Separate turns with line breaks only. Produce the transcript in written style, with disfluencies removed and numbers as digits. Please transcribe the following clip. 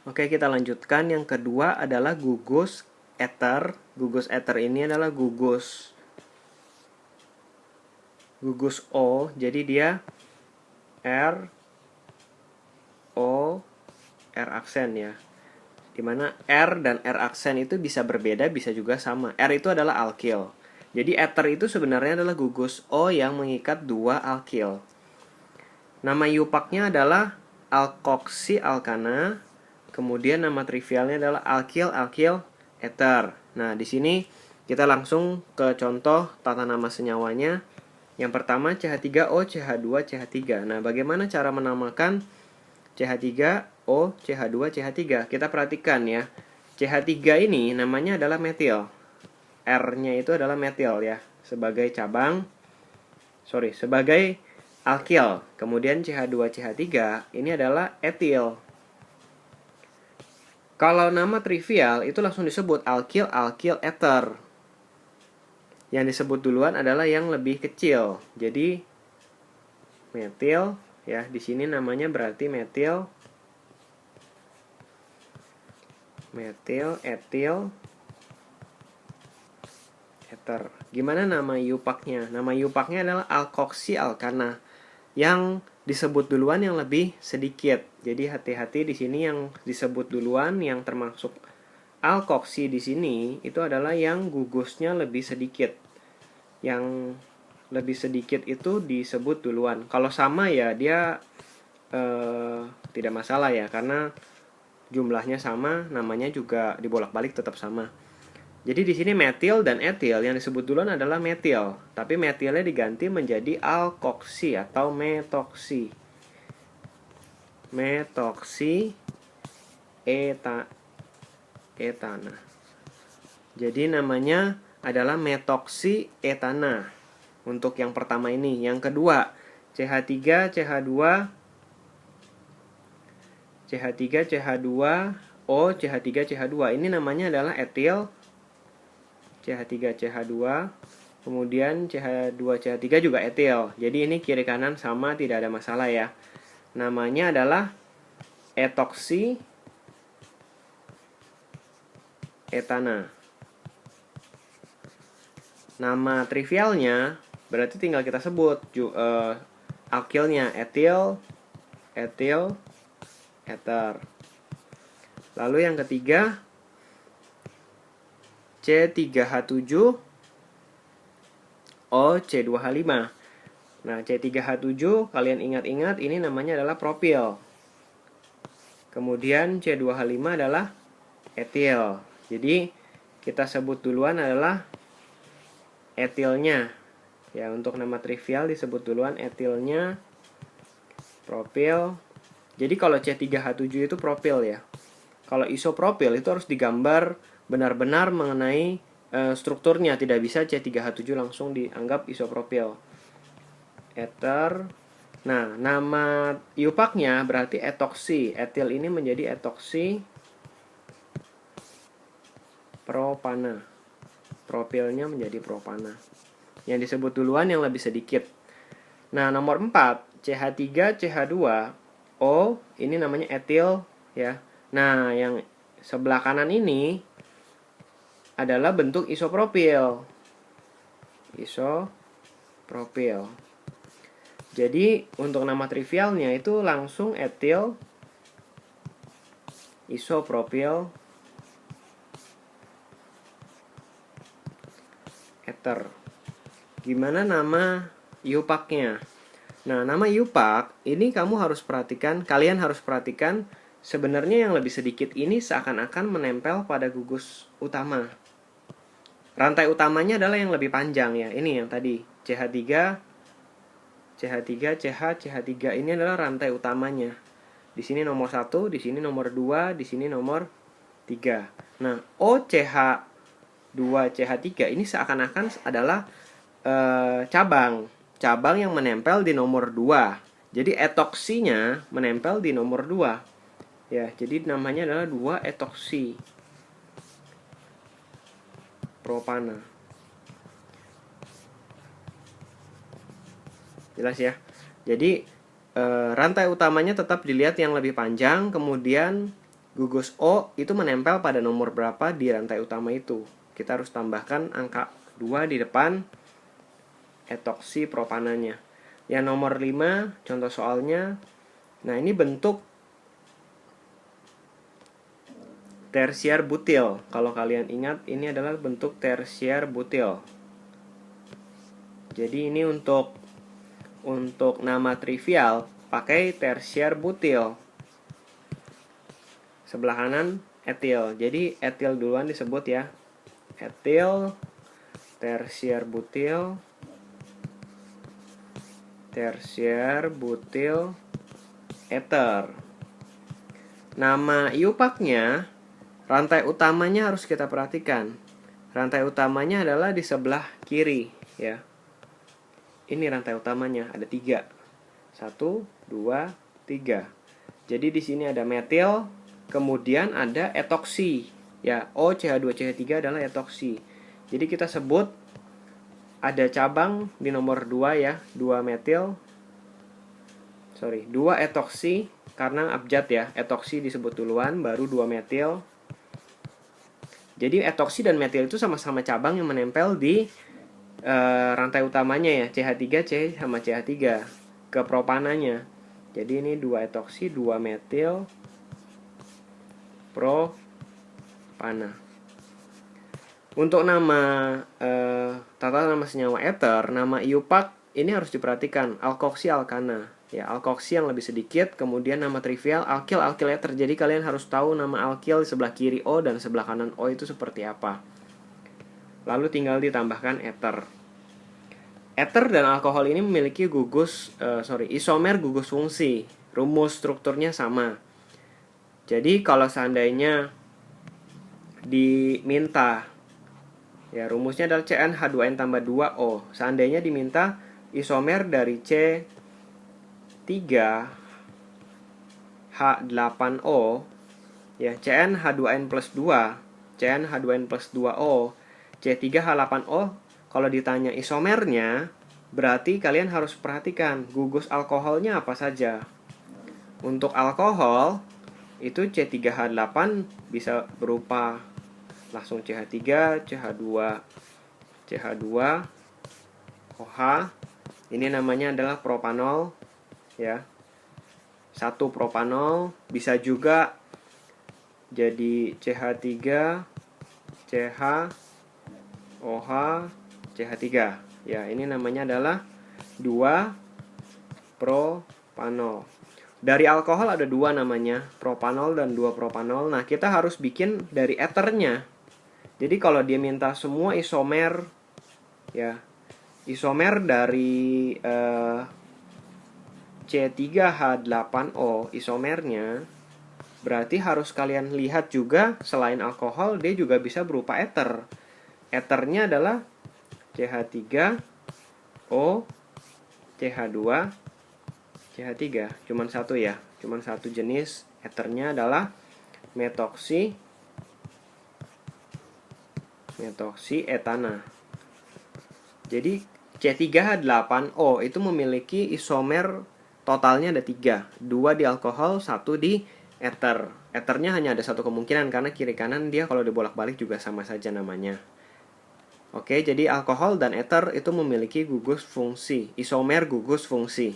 Oke, kita lanjutkan. Yang kedua adalah gugus ether. Gugus ether ini adalah gugus O. Jadi dia R O R aksen ya. Dimana R dan R aksen itu bisa berbeda, bisa juga sama. R itu adalah alkil. Jadi ether itu sebenarnya adalah gugus O yang mengikat dua alkil. Nama Yupaknya adalah alkoksi alkana. Kemudian nama trivialnya adalah alkil ether. Nah, di sini kita langsung ke contoh tata nama senyawanya. Yang pertama CH3O, CH2, CH3. Nah, bagaimana cara menamakan CH3O, CH2, CH3? Kita perhatikan ya. CH3 ini namanya adalah metil. R-nya itu adalah metil ya, sebagai sebagai alkil. Kemudian CH2, CH3 ini adalah etil. Kalau nama trivial itu langsung disebut alkil ether. Yang disebut duluan adalah yang lebih kecil. Jadi metil ya, di sini namanya berarti metil, etil, ether. Gimana nama Yupaknya? Nama Yupaknya adalah alkoksi alkana. Yang disebut duluan yang lebih sedikit. Jadi hati-hati di sini yang disebut duluan yang termasuk alkoksi di sini itu adalah yang gugusnya lebih sedikit. Yang lebih sedikit itu disebut duluan. Kalau sama ya dia tidak masalah ya, karena jumlahnya sama, namanya juga dibolak-balik tetap sama. Jadi di sini metil dan etil yang disebut duluan adalah metil, tapi metilnya diganti menjadi alkoksi atau metoksi. Etana. Jadi namanya adalah metoksi etana untuk yang pertama ini. Yang kedua, CH3, CH2O, CH3, CH2. Ini namanya adalah etil, CH3, CH2. Kemudian CH2, CH3 juga etil. Jadi ini kiri kanan sama, tidak ada masalah ya. Namanya adalah etoksi etana. Nama trivialnya berarti tinggal kita sebut alkilnya etil, ether. Lalu yang ketiga C3H7 O C2H5. Nah, C3H7 kalian ingat-ingat ini namanya adalah propil. Kemudian C2H5 adalah etil. Jadi kita sebut duluan adalah etilnya. Ya, untuk nama trivial disebut duluan etilnya, propil. Jadi kalau C3H7 itu propil ya. Kalau isopropil itu harus digambar benar-benar mengenai strukturnya. Tidak bisa C3H7 langsung dianggap isopropil. Ether. Nah, nama Yupaknya berarti etoksi. Etil ini menjadi etoksi propana. Propilnya menjadi propana. Yang disebut duluan yang lebih sedikit. Nah, nomor 4, CH3, CH2O, ini namanya etil ya. Nah, yang sebelah kanan ini adalah bentuk isopropil. Jadi, untuk nama trivialnya itu langsung etil, isopropil, ether. Gimana nama Yupaknya? Nah, nama Yupak ini kalian harus perhatikan sebenarnya yang lebih sedikit ini seakan-akan menempel pada gugus utama. Rantai utamanya adalah yang lebih panjang ya. Ini yang tadi CH3, CH3 ini adalah rantai utamanya. Di sini nomor 1, di sini nomor 2, di sini nomor 3. Nah, OCH2 CH3 ini seakan-akan adalah cabang yang menempel di nomor 2. Jadi etoksinya menempel di nomor 2. Ya, jadi namanya adalah 2 etoksi propana. Jelas ya. Jadi rantai utamanya tetap dilihat yang lebih panjang, kemudian gugus O itu menempel pada nomor berapa di rantai utama itu. Kita harus tambahkan angka 2 di depan etoksi propananya. Yang nomor 5, contoh soalnya. Nah, ini bentuk tersier butil. Kalau kalian ingat, ini adalah bentuk tersier butil. Jadi ini untuk nama trivial pakai tersier butil. Sebelah kanan etil. Jadi etil duluan disebut ya. Etil, tersier butil, ether. Nama iupaknya, rantai utamanya harus kita perhatikan. Rantai utamanya adalah di sebelah kiri ya. Ini rantai utamanya, ada 3. 1, 2, 3. Jadi di sini ada metil, kemudian ada etoksi. Ya, OCH2CH3 adalah etoksi. Jadi kita sebut ada cabang di nomor 2 ya, 2 etoksi karena abjad ya. Etoksi disebut duluan, baru 2 metil. Jadi etoksi dan metil itu sama-sama cabang yang menempel di rantai utamanya ya, CH3 sama CH3 ke propananya. Jadi ini 2 etoksi, 2 metil propana. Untuk nama tata nama senyawa ether, nama iupak ini harus diperhatikan, alkoksi alkana. Ya, alkoksi yang lebih sedikit, kemudian nama trivial alkil ether. Jadi kalian harus tahu nama alkil sebelah kiri O dan sebelah kanan O itu seperti apa. Lalu tinggal ditambahkan ether. Ether dan alkohol ini memiliki isomer gugus fungsi. Rumus strukturnya sama. Jadi kalau seandainya diminta, ya rumusnya adalah CnH2n tambah 2O. Seandainya diminta isomer dari C3H8O, ya CnH2n plus 2, CnH2n plus 2O, C3H8O, kalau ditanya isomernya, berarti kalian harus perhatikan gugus alkoholnya apa saja. Untuk alkohol, itu C3H8 bisa berupa langsung CH3, CH2, OH. Ini namanya adalah propanol ya. 1 propanol bisa juga jadi CH3, CH, OH, CH3. Ya, ini namanya adalah 2 propanol. Dari alkohol ada 2 namanya, propanol dan 2 propanol. Nah, kita harus bikin dari ethernya. Jadi kalau dia minta semua isomer, ya, isomer dari C3H8O, isomernya, berarti harus kalian lihat juga selain alkohol, dia juga bisa berupa ether. Ethernya adalah CH3O, CH2, CH3, cuman satu ya, cuman satu jenis. Ethernya adalah metoksi etana. Jadi C3H8O itu memiliki isomer totalnya ada 3, 2 di alkohol, 1 di ether. Ethernya hanya ada satu kemungkinan karena kiri kanan dia kalau dibolak-balik juga sama saja namanya. Oke, jadi alkohol dan ether itu memiliki gugus fungsi, isomer gugus fungsi.